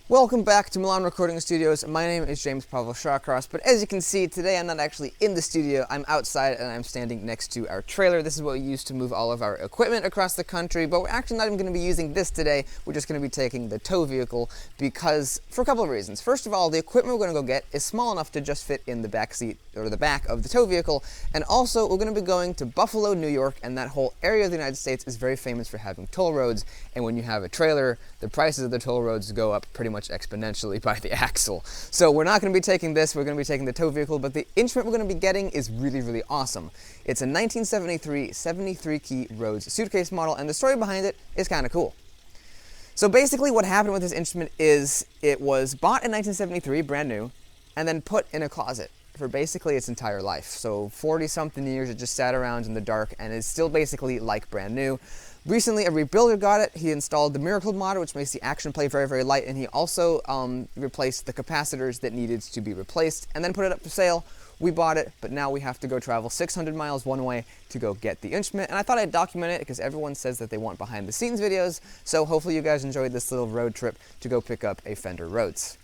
Welcome back to Milan Recording Studios. My name is James Pavel Shawcross, but as you can see, today I'm not actually in the studio. I'm outside and I'm standing next to our trailer. This is what we use to move all of our equipment across the country, but we're actually not even going to be using this today. We're just going to be taking the tow vehicle because, for a couple of reasons. First of all, the equipment we're going to go get is small enough to just fit in the back seat or the back of the tow vehicle, and also we're going to be going to Buffalo, New York, and that whole area of the United States is very famous for having toll roads, and when you have a trailer, the prices of the toll roads go up pretty much exponentially by the axle. So we're not going to be taking this, we're going to be taking the tow vehicle, but the instrument we're going to be getting is really, really awesome. It's a 1973 73-key Rhodes Suitcase model, and the story behind it is kind of cool. So basically what happened with this instrument is it was bought in 1973, brand new, and then put in a closet for basically its entire life. So 40-something years it just sat around in the dark and is still basically like brand new. Recently, a rebuilder got it. He installed the Miracle motor, which makes the action plate very, very light, and he also replaced the capacitors that needed to be replaced, and then put it up for sale. We bought it, but now we have to go travel 600 miles one way to go get the instrument, and I thought I'd document it because everyone says that they want behind-the-scenes videos, so hopefully you guys enjoyed this little road trip to go pick up a Fender Rhodes.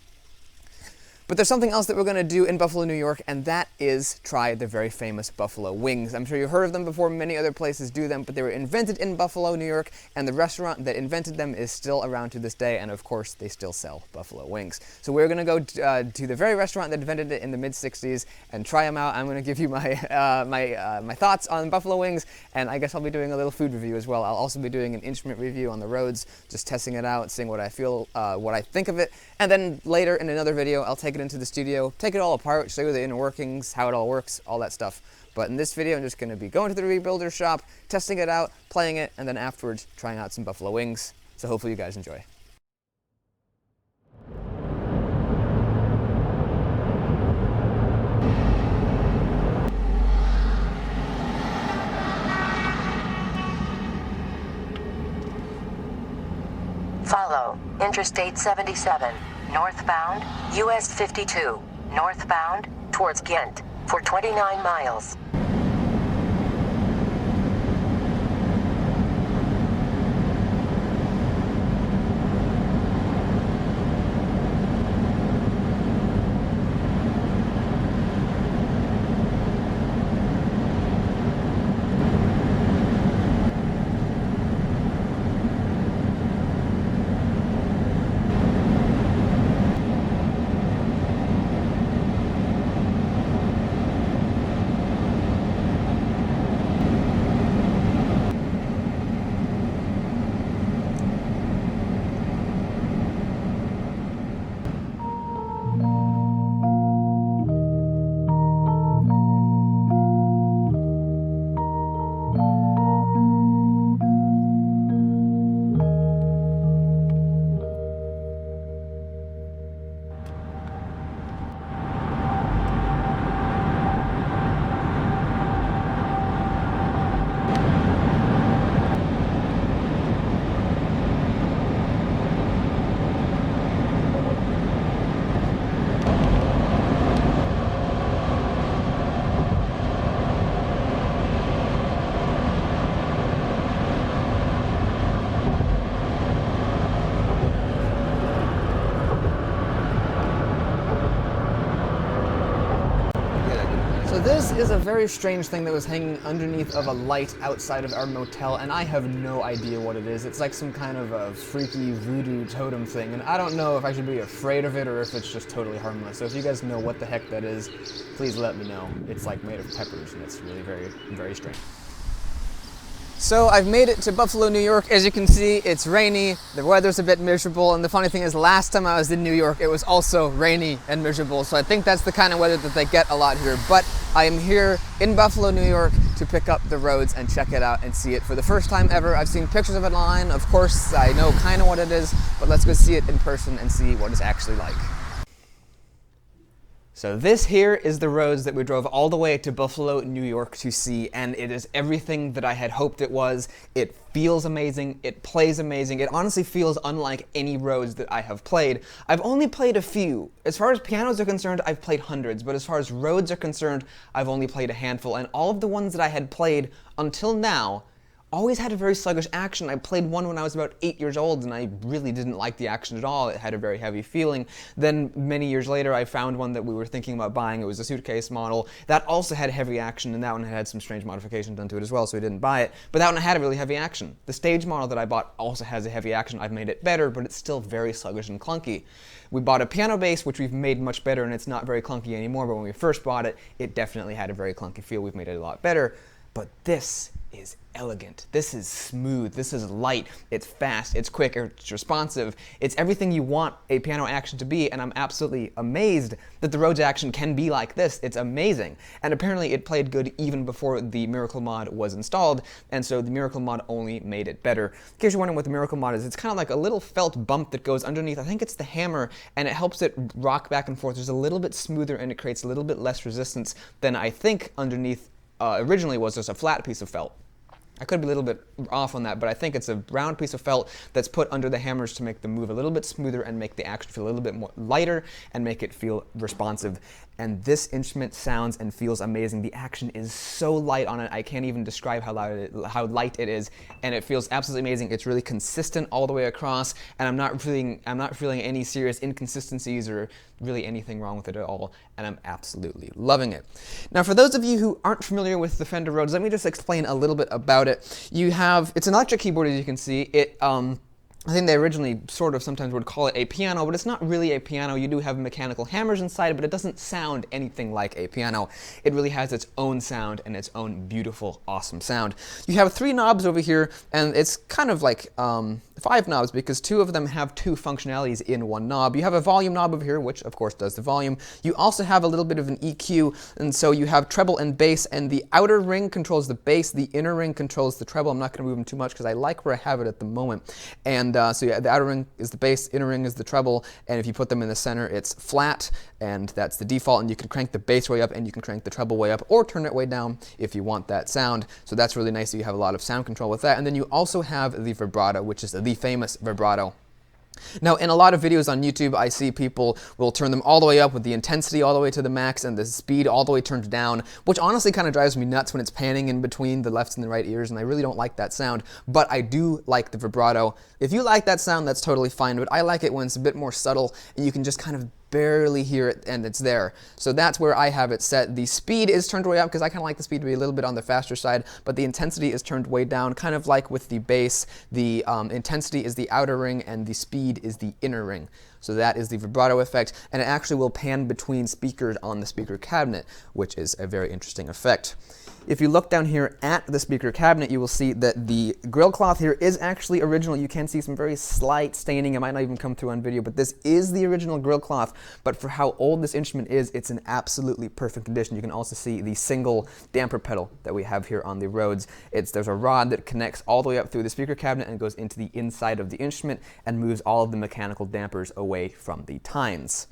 But there's something else that we're going to do in Buffalo, New York, and that is try the very famous buffalo wings. I'm sure you've heard of them before. Many other places do them, but they were invented in Buffalo, New York, and the restaurant that invented them is still around to this day, and of course, they still sell buffalo wings. So we're going to go to the very restaurant that invented it in the mid-60s and try them out. I'm going to give you my my thoughts on buffalo wings, and I guess I'll be doing a little food review as well. I'll also be doing an instrument review on the Rhodes, just testing it out, seeing what I feel, what I think of it, and then later in another video, I'll take it into the studio, take it all apart, show you the inner workings, how it all works, all that stuff. But in this video, I'm just going to be going to the rebuilder shop, testing it out, playing it, and then afterwards trying out some buffalo wings. So hopefully you guys enjoy. Follow Interstate 77, northbound, US 52, northbound, towards Ghent, for 29 miles. So this is a very strange thing that was hanging underneath of a light outside of our motel, and I have no idea what it is. It's like some kind of a freaky voodoo totem thing, and I don't know if I should be afraid of it or if it's just totally harmless. So if you guys know what the heck that is, please let me know. It's like made of peppers, and it's really very, very strange. So I've made it to Buffalo, New York. As you can see, it's rainy, the weather's a bit miserable, and the funny thing is last time I was in New York, it was also rainy and miserable, so I think that's the kind of weather that they get a lot here. But I am here in Buffalo, New York to pick up the Rhodes and check it out and see it for the first time ever. I've seen pictures of it online, of course, I know kind of what it is, but let's go see it in person and see what it's actually like. So this here is the Rhodes that we drove all the way to Buffalo, New York to see, and it is everything that I had hoped it was. It feels amazing, it plays amazing, it honestly feels unlike any Rhodes that I have played. I've only played a few. As far as pianos are concerned, I've played hundreds, but as far as Rhodes are concerned, I've only played a handful, and all of the ones that I had played until now always had a very sluggish action. I played one when I was about 8 years old, and I really didn't like the action at all. It had a very heavy feeling. Then many years later, I found one that we were thinking about buying. It was a Suitcase model. That also had heavy action, and that one had some strange modifications done to it as well, so we didn't buy it. But that one had a really heavy action. The Stage model that I bought also has a heavy action. I've made it better, but it's still very sluggish and clunky. We bought a piano bass, which we've made much better, and it's not very clunky anymore, but when we first bought it, it definitely had a very clunky feel. We've made it a lot better. But this is elegant. This is smooth. This is light. It's fast. It's quick. It's responsive. It's everything you want a piano action to be, and I'm absolutely amazed that the Rhodes action can be like this. It's amazing. And apparently it played good even before the Miracle mod was installed, and so the Miracle mod only made it better. In case you're wondering what the Miracle mod is, it's kind of like a little felt bump that goes underneath. I think it's the hammer, and it helps it rock back and forth. There's a little bit smoother, and it creates a little bit less resistance than I think underneath originally was just a flat piece of felt. I could be a little bit off on that, but I think it's a round piece of felt that's put under the hammers to make the move a little bit smoother and make the action feel a little bit more lighter and make it feel responsive. And this instrument sounds and feels amazing. The action is so light on it, I can't even describe how light it is, and it feels absolutely amazing. It's really consistent all the way across, and I'm not feeling any serious inconsistencies or really anything wrong with it at all, and I'm absolutely loving it. Now, for those of you who aren't familiar with the Fender Rhodes, let me just explain a little bit about it. It's an electric keyboard, as you can see. I think they originally sort of sometimes would call it a piano, but it's not really a piano. You do have mechanical hammers inside, but it doesn't sound anything like a piano. It really has its own sound and its own beautiful, awesome sound. You have 3 knobs over here, and it's kind of like 5 knobs because 2 of them have 2 functionalities in one knob. You have a volume knob over here, which of course does the volume. You also have a little bit of an EQ, and so you have treble and bass, and the outer ring controls the bass, the inner ring controls the treble. I'm not going to move them too much because I like where I have it at the moment. And so yeah, the outer ring is the bass, inner ring is the treble, and if you put them in the center, it's flat, and that's the default, and you can crank the bass way up, and you can crank the treble way up, or turn it way down if you want that sound. So that's really nice that you have a lot of sound control with that. And then you also have the vibrato, which is the famous vibrato. Now, in a lot of videos on YouTube, I see people will turn them all the way up with the intensity all the way to the max and the speed all the way turned down, which honestly kind of drives me nuts when it's panning in between the left and the right ears, and I really don't like that sound, but I do like the vibrato. If you like that sound, that's totally fine, but I like it when it's a bit more subtle and you can just kind of barely hear it and it's there. So that's where I have it set. The speed is turned way up because I kind of like the speed to be a little bit on the faster side, but the intensity is turned way down, kind of like with the bass. The intensity is the outer ring and the speed is the inner ring. So that is the vibrato effect, and it actually will pan between speakers on the speaker cabinet, which is a very interesting effect. If you look down here at the speaker cabinet, you will see that the grill cloth here is actually original. You can see some very slight staining. It might not even come through on video, but this is the original grill cloth. But for how old this instrument is, it's in absolutely perfect condition. You can also see the single damper pedal that we have here on the Rhodes. There's a rod that connects all the way up through the speaker cabinet and goes into the inside of the instrument and moves all of the mechanical dampers away from the tines.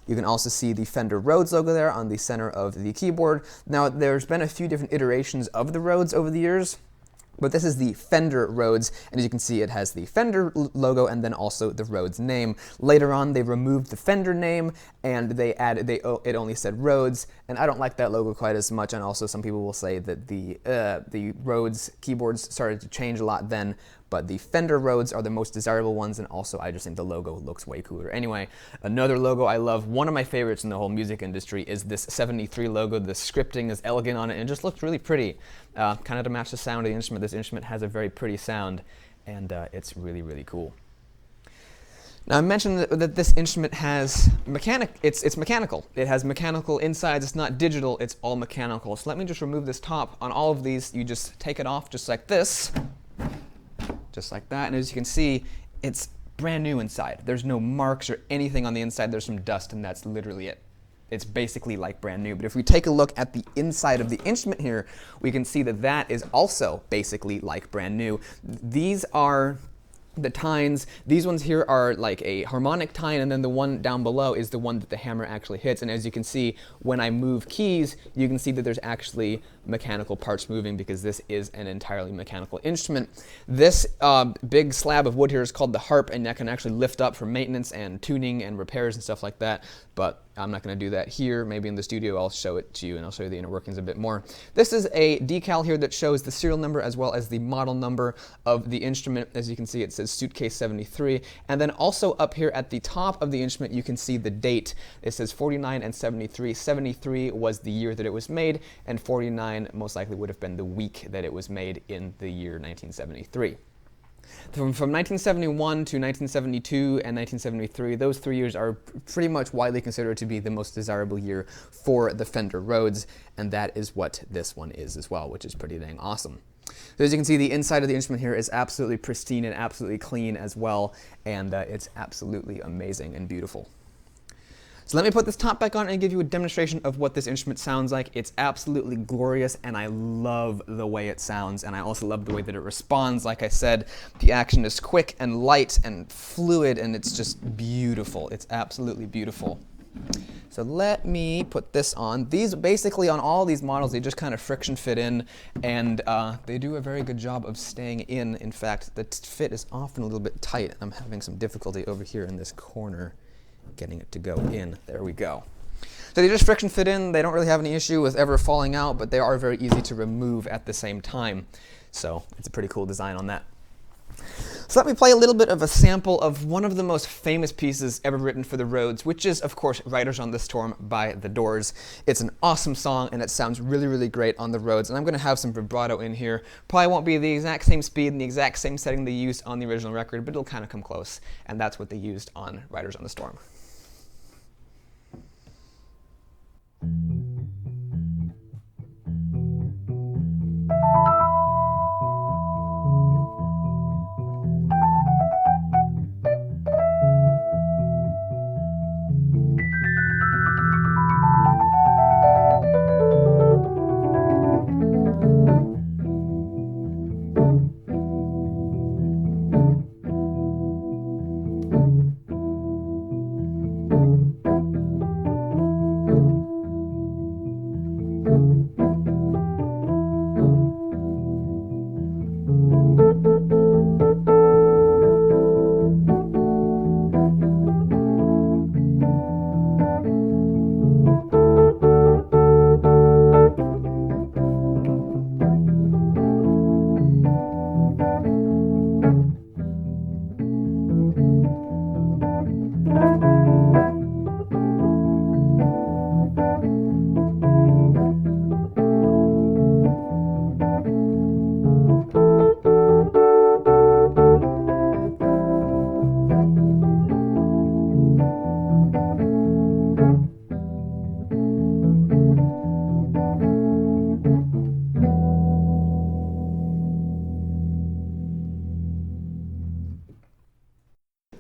You can also see the Fender Rhodes logo there on the center of the keyboard. Now, there's been a few different iterations of the Rhodes over the years, but this is the Fender Rhodes, and as you can see, it has the Fender logo and then also the Rhodes name. Later on, they removed the Fender name, and it only said Rhodes, and I don't like that logo quite as much, and also some people will say that the Rhodes keyboards started to change a lot then, but the Fender Rhodes are the most desirable ones, and also I just think the logo looks way cooler. Anyway, another logo I love, one of my favorites in the whole music industry, is this 73 logo. The scripting is elegant on it, and it just looks really pretty. Kind of to match the sound of the instrument. This instrument has a very pretty sound, and it's really, really cool. Now, I mentioned that this instrument has it's mechanical. It has mechanical insides. It's not digital. It's all mechanical. So let me just remove this top. On all of these, you just take it off just like this. Just like that, and as you can see, it's brand new inside. There's no marks or anything on the inside. There's some dust, and that's literally it. It's basically like brand new. But if we take a look at the inside of the instrument here, we can see that that is also basically like brand new. These are the tines. These ones here are like a harmonic tine, and then the one down below is the one that the hammer actually hits. And as you can see, when I move keys, you can see that there's actually mechanical parts moving because this is an entirely mechanical instrument. This big slab of wood here is called the harp, and that can actually lift up for maintenance and tuning and repairs and stuff like that. But I'm not going to do that here. Maybe in the studio I'll show it to you, and I'll show you the inner workings a bit more. This is a decal here that shows the serial number as well as the model number of the instrument. As you can see, it says Suitcase 73. And then also up here at the top of the instrument, you can see the date. It says 49 and 73. 73 was the year that it was made, and 49 most likely would have been the week that it was made in the year 1973. From 1971 to 1972 and 1973, those 3 years are pretty much widely considered to be the most desirable year for the Fender Rhodes, and that is what this one is as well, which is pretty dang awesome. So as you can see, the inside of the instrument here is absolutely pristine and absolutely clean as well, and it's absolutely amazing and beautiful. So let me put this top back on and give you a demonstration of what this instrument sounds like. It's absolutely glorious, and I love the way it sounds, and I also love the way that it responds. Like I said, the action is quick and light and fluid, and it's just beautiful. It's absolutely beautiful. So let me put this on. These, basically on all these models, they just kind of friction fit in, and they do a very good job of staying in. In fact, the fit is often a little bit tight. I'm having some difficulty over here in this corner getting it to go in. There we go. So they just friction fit in. They don't really have any issue with ever falling out, but they are very easy to remove at the same time. So it's a pretty cool design on that. So let me play a little bit of a sample of one of the most famous pieces ever written for the Rhodes, which is, of course, Riders on the Storm by The Doors. It's an awesome song, and it sounds really, really great on the Rhodes, and I'm going to have some vibrato in here. Probably won't be the exact same speed and the exact same setting they used on the original record, but it'll kind of come close, and that's what they used on Riders on the Storm.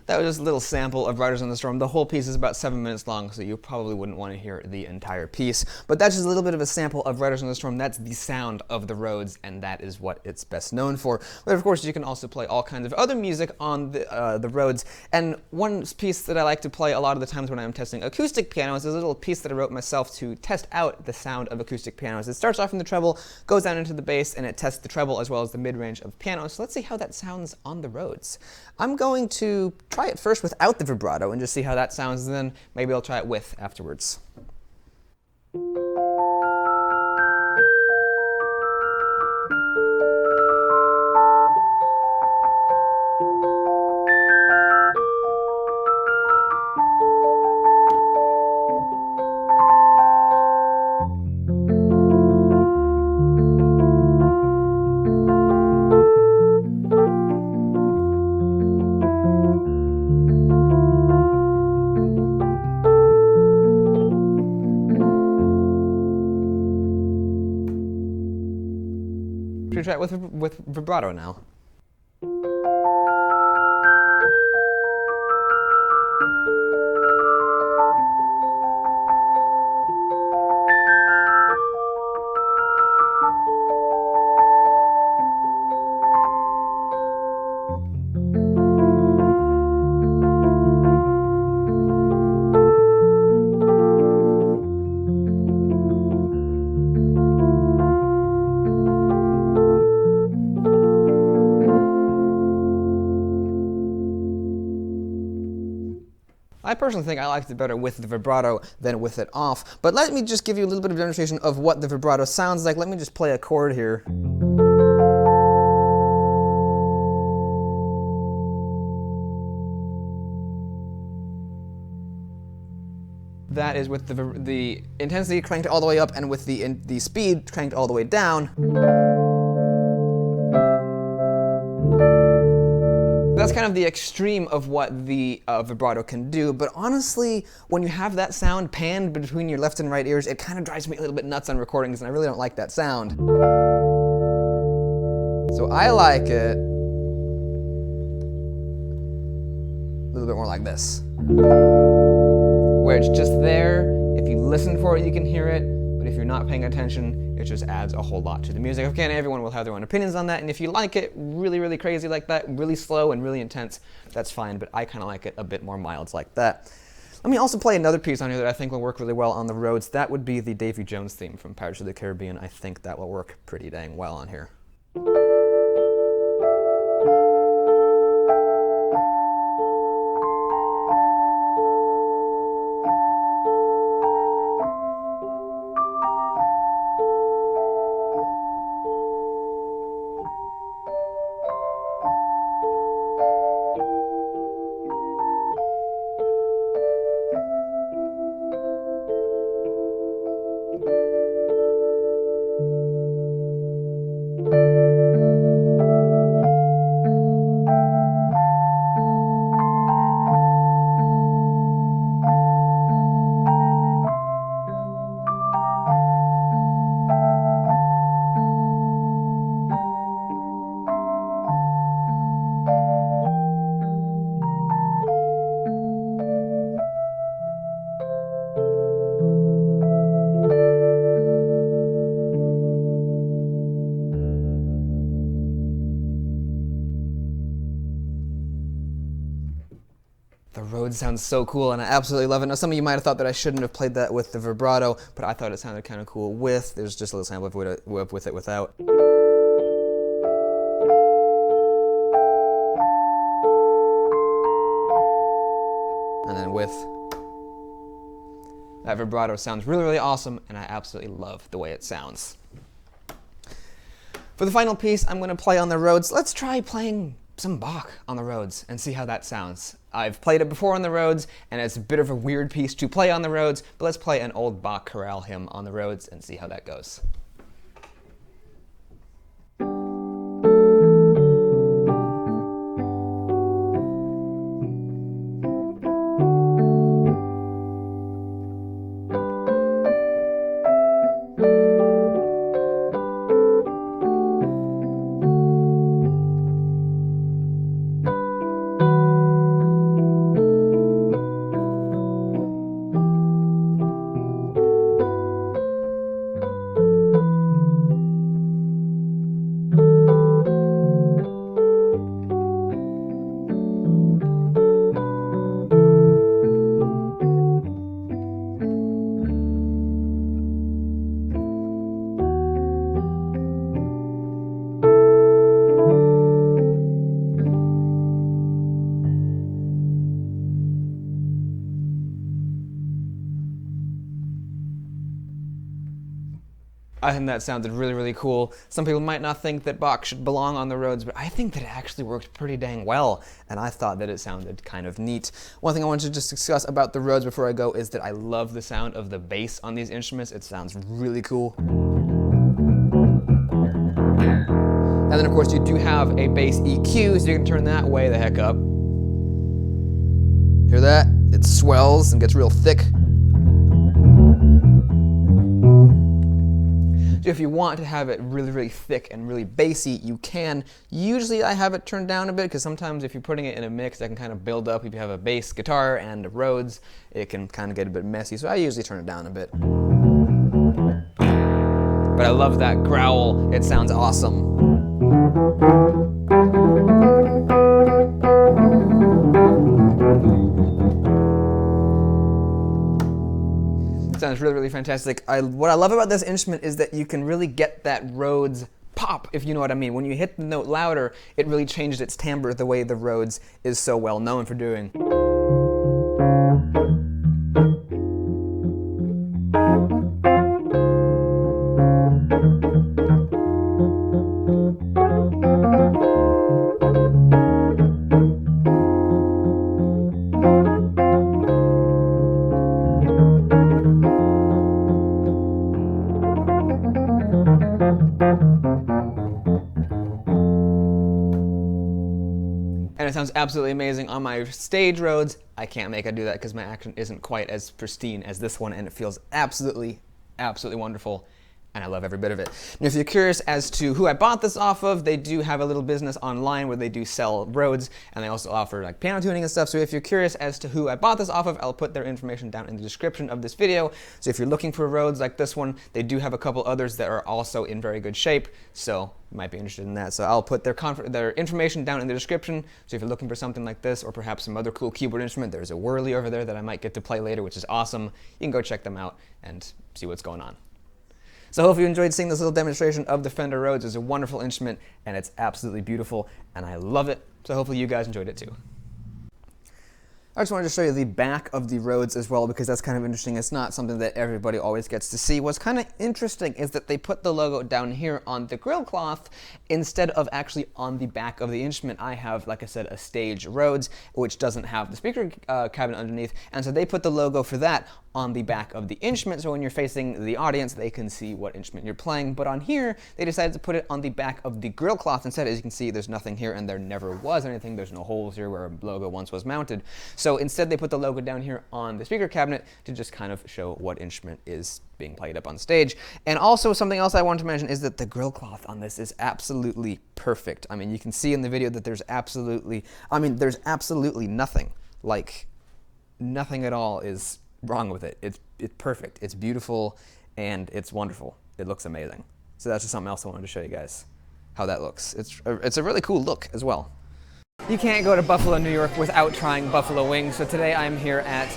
That was just a little sample of Riders on the Storm. The whole piece is about 7 minutes long, so you probably wouldn't want to hear the entire piece. But that's just a little bit of a sample of Riders on the Storm. That's the sound of the Rhodes, and that is what it's best known for. But of course, you can also play all kinds of other music on the Rhodes. And one piece that I like to play a lot of the times when I'm testing acoustic pianos is a little piece that I wrote myself to test out the sound of acoustic pianos. It starts off in the treble, goes down into the bass, and it tests the treble as well as the mid-range of pianos. So let's see how that sounds on the Rhodes. I'm going to try it first without the vibrato and just see how that sounds, and then maybe I'll try it with afterwards. Should we try it with vibrato now? I personally think I liked it better with the vibrato than with it off. But let me just give you a little bit of demonstration of what the vibrato sounds like. Let me just play a chord here. That is with the intensity cranked all the way up and with the speed cranked all the way down. That's kind of the extreme of what the vibrato can do, but honestly, when you have that sound panned between your left and right ears, it kind of drives me a little bit nuts on recordings, and I really don't like that sound. So I like it a little bit more like this, where it's just there. If you listen for it, you can hear it, but if you're not paying attention, it just adds a whole lot to the music. Again, everyone will have their own opinions on that, and if you like it really, really crazy like that, really slow and really intense, that's fine, but I kind of like it a bit more mild like that. Let me also play another piece on here that I think will work really well on the Rhodes. That would be the Davy Jones theme from Pirates of the Caribbean. I think that will work pretty dang well on here. The Rhodes sounds so cool, and I absolutely love it. Now, some of you might have thought that I shouldn't have played that with the vibrato, but I thought it sounded kind of cool with. There's just a little sample with it without. And then with. That vibrato sounds really, really awesome, and I absolutely love the way it sounds. For the final piece, I'm going to play on the Rhodes. Let's try playing some Bach on the Rhodes and see how that sounds. I've played it before on the Rhodes, and it's a bit of a weird piece to play on the Rhodes, but let's play an old Bach chorale hymn on the Rhodes and see how that goes. I think that sounded really, really cool. Some people might not think that Bach should belong on the Rhodes, but I think that it actually worked pretty dang well, and I thought that it sounded kind of neat. One thing I wanted to just discuss about the Rhodes before I go is that I love the sound of the bass on these instruments. It sounds really cool. And then, of course, you do have a bass EQ, so you can turn that way the heck up. Hear that? It swells and gets real thick. So if you want to have it really, really thick and really bassy, you can. Usually I have it turned down a bit, because sometimes if you're putting it in a mix, that can kind of build up. If you have a bass guitar and a Rhodes, it can kind of get a bit messy, so I usually turn it down a bit. But I love that growl. It sounds awesome. Sounds really, really fantastic. What I love about this instrument is that you can really get that Rhodes pop, if you know what I mean. When you hit the note louder, it really changes its timbre the way the Rhodes is so well known for doing. it sounds absolutely amazing on my stage Rhodes. I can't make it do that because my action isn't quite as pristine as this one, and it feels absolutely, absolutely wonderful. And I love every bit of it. And if you're curious as to who I bought this off of, they do have a little business online where they do sell Rhodes, and they also offer like piano tuning and stuff. So if you're curious as to who I bought this off of, I'll put their information down in the description of this video. So if you're looking for Rhodes like this one, they do have a couple others that are also in very good shape. So you might be interested in that. So I'll put their information down in the description. So if you're looking for something like this, or perhaps some other cool keyboard instrument, there's a whirly over there that I might get to play later, which is awesome. You can go check them out and see what's going on. So hopefully you enjoyed seeing this little demonstration of the Fender Rhodes. It's a wonderful instrument, and it's absolutely beautiful, and I love it. So hopefully you guys enjoyed it too. I just wanted to show you the back of the Rhodes as well, because that's kind of interesting. It's not something that everybody always gets to see. What's kind of interesting is that they put the logo down here on the grill cloth instead of actually on the back of the instrument. I have, like I said, a stage Rhodes, which doesn't have the speaker cabinet underneath, and so they put the logo for that on the back of the instrument, so when you're facing the audience, they can see what instrument you're playing. But on here, they decided to put it on the back of the grill cloth instead. As you can see, there's nothing here, and there never was anything. There's no holes here where a logo once was mounted. So instead, they put the logo down here on the speaker cabinet to just kind of show what instrument is being played up on stage. And also, something else I wanted to mention is that the grill cloth on this is absolutely perfect. I mean, you can see in the video that there's absolutely nothing. Like, nothing at all is wrong with it. It's perfect. It's beautiful, and it's wonderful. It looks amazing. So that's just something else I wanted to show you guys, how that looks. It's a really cool look as well. You can't go to Buffalo, New York without trying buffalo wings. So today I'm here at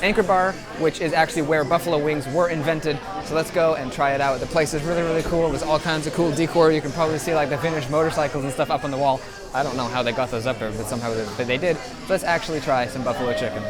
Anchor Bar, which is actually where buffalo wings were invented. So let's go and try it out. The place is really, really cool. There's all kinds of cool decor. You can probably see like the vintage motorcycles and stuff up on the wall. I don't know how they got those up there, but somehow they did. So let's actually try some buffalo chicken.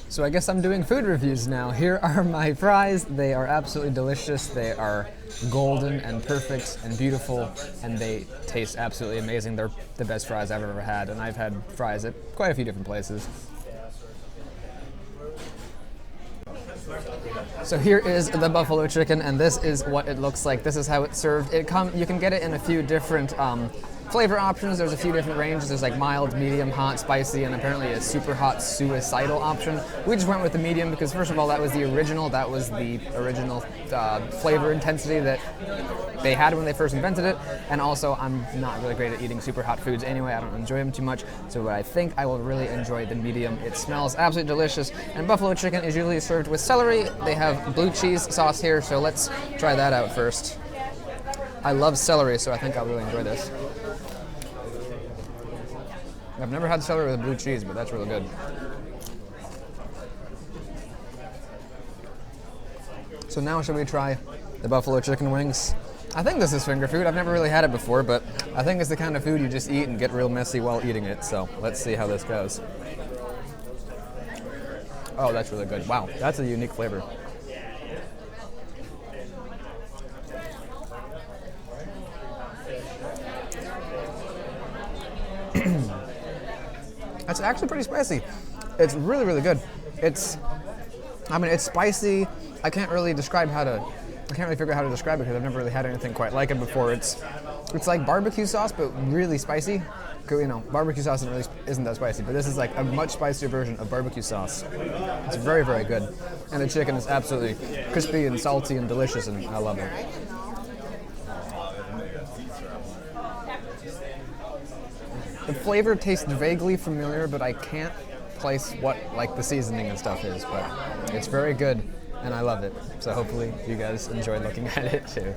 So I guess I'm doing food reviews now. Here are my fries. They are absolutely delicious. They are golden and perfect and beautiful, and they taste absolutely amazing. They're the best fries I've ever had, and I've had fries at quite a few different places. So here is the buffalo chicken, and this is what it looks like. This is how it's served. You can get it in a few different flavor options. There's a few different ranges. There's like mild, medium, hot, spicy, and apparently a super hot suicidal option. We just went with the medium because, first of all, that was the original. That was the original flavor intensity that they had when they first invented it. And also, I'm not really great at eating super hot foods anyway. I don't enjoy them too much. So I think I will really enjoy the medium. It smells absolutely delicious. And buffalo chicken is usually served with celery. They have blue cheese sauce here, so let's try that out first. I love celery, so I think I'll really enjoy this. I've never had celery with blue cheese, but that's really good. So now should we try the buffalo chicken wings? I think this is finger food. I've never really had it before, but I think it's the kind of food you just eat and get real messy while eating it. So let's see how this goes. Oh, that's really good. Wow, that's a unique flavor. It's actually pretty spicy. It's really, really good. It's spicy. I can't really figure out how to describe it because I've never really had anything quite like it before. It's like barbecue sauce, but really spicy. You know, barbecue sauce isn't that spicy, but this is like a much spicier version of barbecue sauce. It's very, very good. And the chicken is absolutely crispy and salty and delicious, and I love it. The flavor tastes vaguely familiar, but I can't place what like the seasoning and stuff is, but it's very good and I love it. So hopefully you guys enjoyed looking at it too.